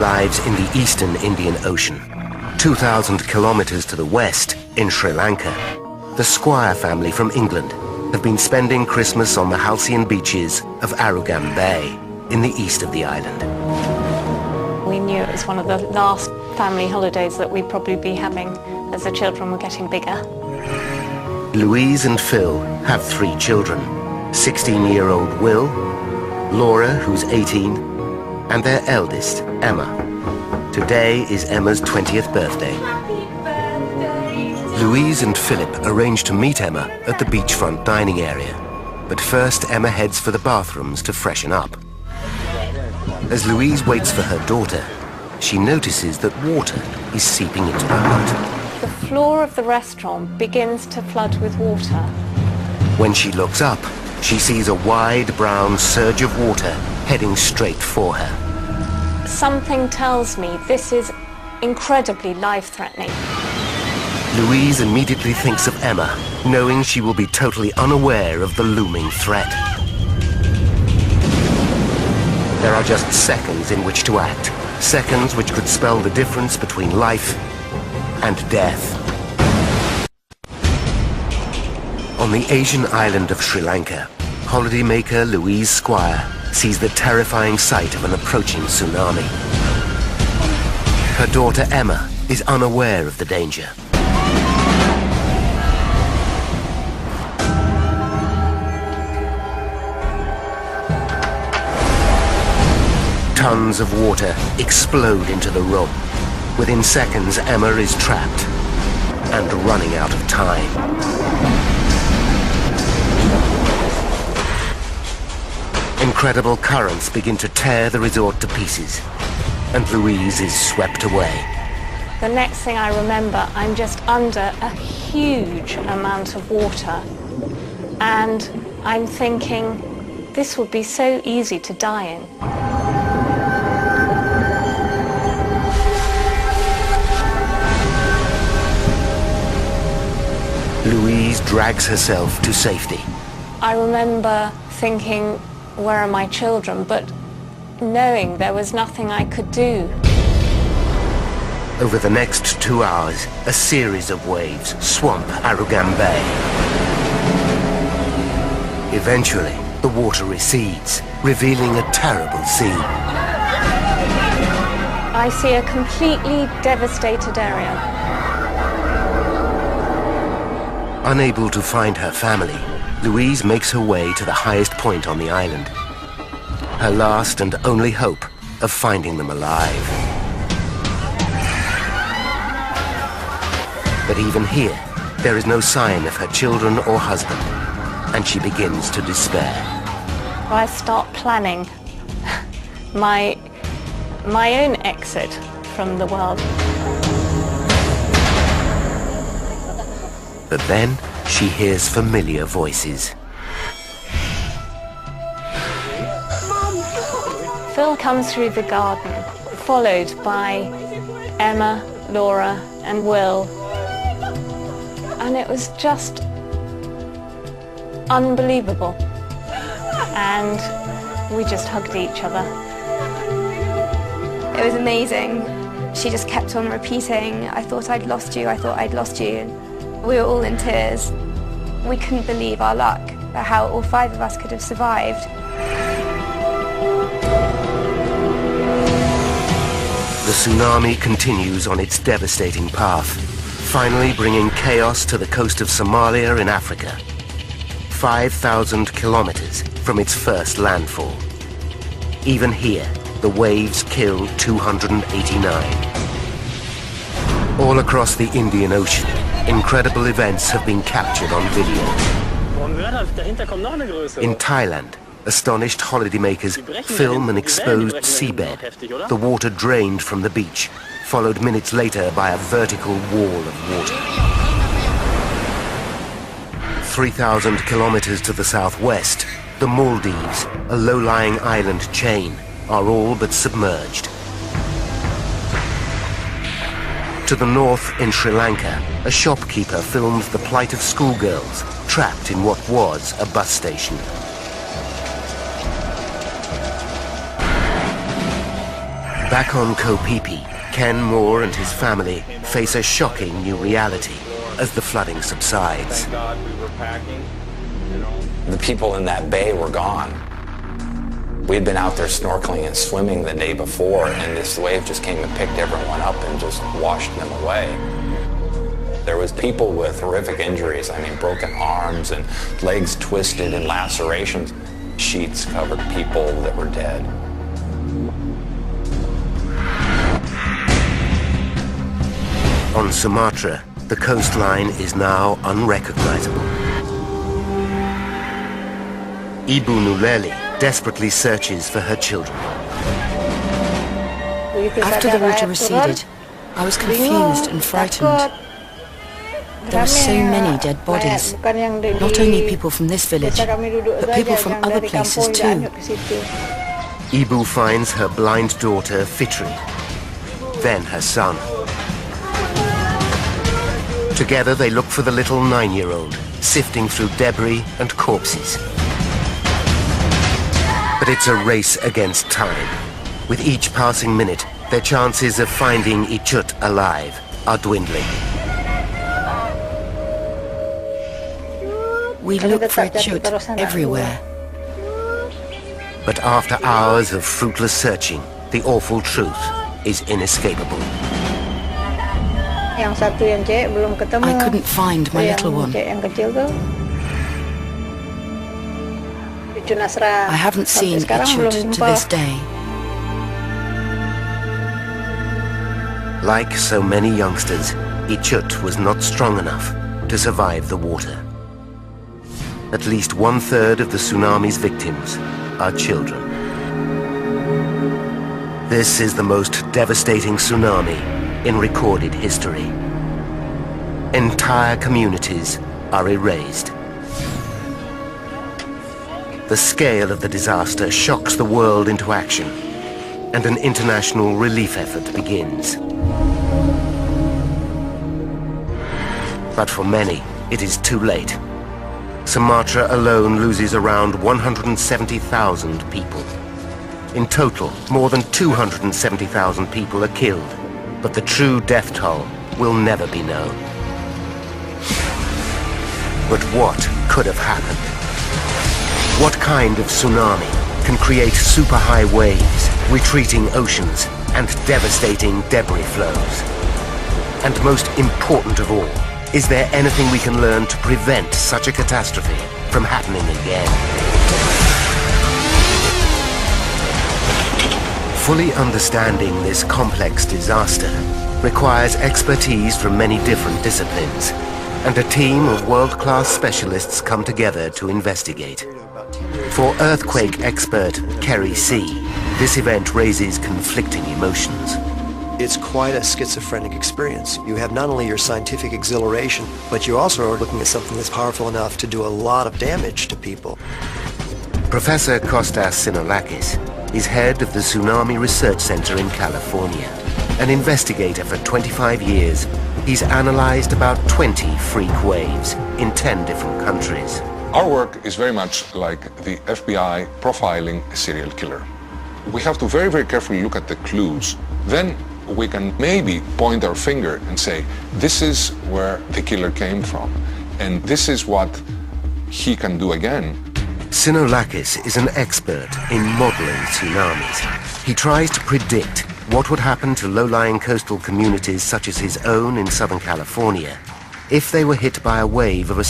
lives in the eastern Indian Ocean. 2,000 kilometers to the west, in Sri Lanka, the Squire family from England have been spending Christmas on the halcyon beaches of Arugam Bay, in the east of the island. We knew it was one of the last family holidays that we'd probably be having as the children were getting bigger. Louise and Phil have 3 children, 16-year-old Will, Laura, who's 18, and their eldest, Emma. Today is Emma's 20th birthday. Happy birthday! Louise and Philip arrange to meet Emma at the beachfront dining area. But first, Emma heads for the bathrooms to freshen up. As Louise waits for her daughter, she notices that water is seeping into the hut. The floor of the restaurant begins to flood with water. When she looks up, she sees a wide brown surge of water heading straight for her. Something tells me this is incredibly life-threatening. Louise immediately thinks of Emma, knowing she will be totally unaware of the looming threat. There are just seconds in which to act, seconds which could spell the difference between life and death. On the Asian island of Sri Lanka, holidaymaker Louise Squire sees the terrifying sight of an approaching tsunami. Her daughter Emma is unaware of the danger. Tons of water explode into the room. Within seconds, Emma is trapped and running out of time. Incredible currents begin to tear the resort to pieces, and Louise is swept away. The next thing I remember, I'm just under a huge amount of water, and I'm thinking, this would be so easy to die in. Louise drags herself to safety. I remember thinking, where are my children? But knowing there was nothing I could do. Over the next 2 hours, a series of waves swamp Arugam Bay. Eventually, the water recedes, revealing a terrible scene. I see a completely devastated area. Unable to find her family, Louise makes her way to the highest point on the island. Her last and only hope of finding them alive. But even here, there is no sign of her children or husband, and she begins to despair. I start planning my own exit from the world. But then she hears familiar voices. Phil comes through the garden, followed by Emma, Laura, and Will. And it was just unbelievable. And we just hugged each other. It was amazing. She just kept on repeating, I thought I'd lost you, I thought I'd lost you. We were all in tears. We couldn't believe our luck, at how all 5 of us could have survived. The tsunami continues on its devastating path, finally bringing chaos to the coast of Somalia in Africa, 5,000 kilometers from its first landfall. Even here, the waves kill 289. All across the Indian Ocean, incredible events have been captured on video. In Thailand, astonished holidaymakers film an exposed seabed, the water drained from the beach, followed minutes later by a vertical wall of water. 3,000 kilometers to the southwest, the Maldives, a low-lying island chain, are all but submerged. To the north in Sri Lanka, a shopkeeper filmed the plight of schoolgirls trapped in what was a bus station. Back on Ko Phi Phi, Ken Moore and his family face a shocking new reality as the flooding subsides. Thank God we were packing, you know. The people in that bay were gone. We had been out there snorkeling and swimming the day before, and this wave just came and picked everyone up and just washed them away. There was people with horrific injuries. I mean, broken arms and legs twisted and lacerations. Sheets covered people that were dead. On Sumatra, the coastline is now unrecognizable. Ibu Nuleli desperately searches for her children. After the water receded, I was confused and frightened. There were so many dead bodies, not only people from this village, but people from other places too. Ibu finds her blind daughter Fitri, then her son. Together they look for the little 9-year-old, sifting through debris and corpses. But it's a race against time. With each passing minute, their chances of finding Ichut alive are dwindling. We look for Ichut everywhere. But after hours of fruitless searching, the awful truth is inescapable. I couldn't find my little one. I haven't seen Ichut to this day. Like so many youngsters, Ichut was not strong enough to survive the water. At least 1/3 of the tsunami's victims are children. This is the most devastating tsunami in recorded history. Entire communities are erased. The scale of the disaster shocks the world into action, and an international relief effort begins. But for many, it is too late. Sumatra alone loses around 170,000 people. In total, more than 270,000 people are killed, but the true death toll will never be known. But what could have happened? What kind of tsunami can create super high waves, retreating oceans, and devastating debris flows? And most important of all, is there anything we can learn to prevent such a catastrophe from happening again? Fully understanding this complex disaster requires expertise from many different disciplines, and a team of world-class specialists come together to investigate. For earthquake expert Kerry C., this event raises conflicting emotions. It's quite a schizophrenic experience. You have not only your scientific exhilaration, but you also are looking at something that's powerful enough to do a lot of damage to people. Professor Kostas Sinolakis is head of the Tsunami Research Center in California. An investigator for 25 years, he's analyzed about 20 freak waves in 10 different countries. Our work is very much like the FBI profiling a serial killer. We have to very, very carefully look at the clues. Then we can maybe point our finger and say, this is where the killer came from, and this is what he can do again. Sinolakis is an expert in modeling tsunamis. He tries to predict what would happen to low-lying coastal communities such as his own in Southern California if they were hit by a wave of a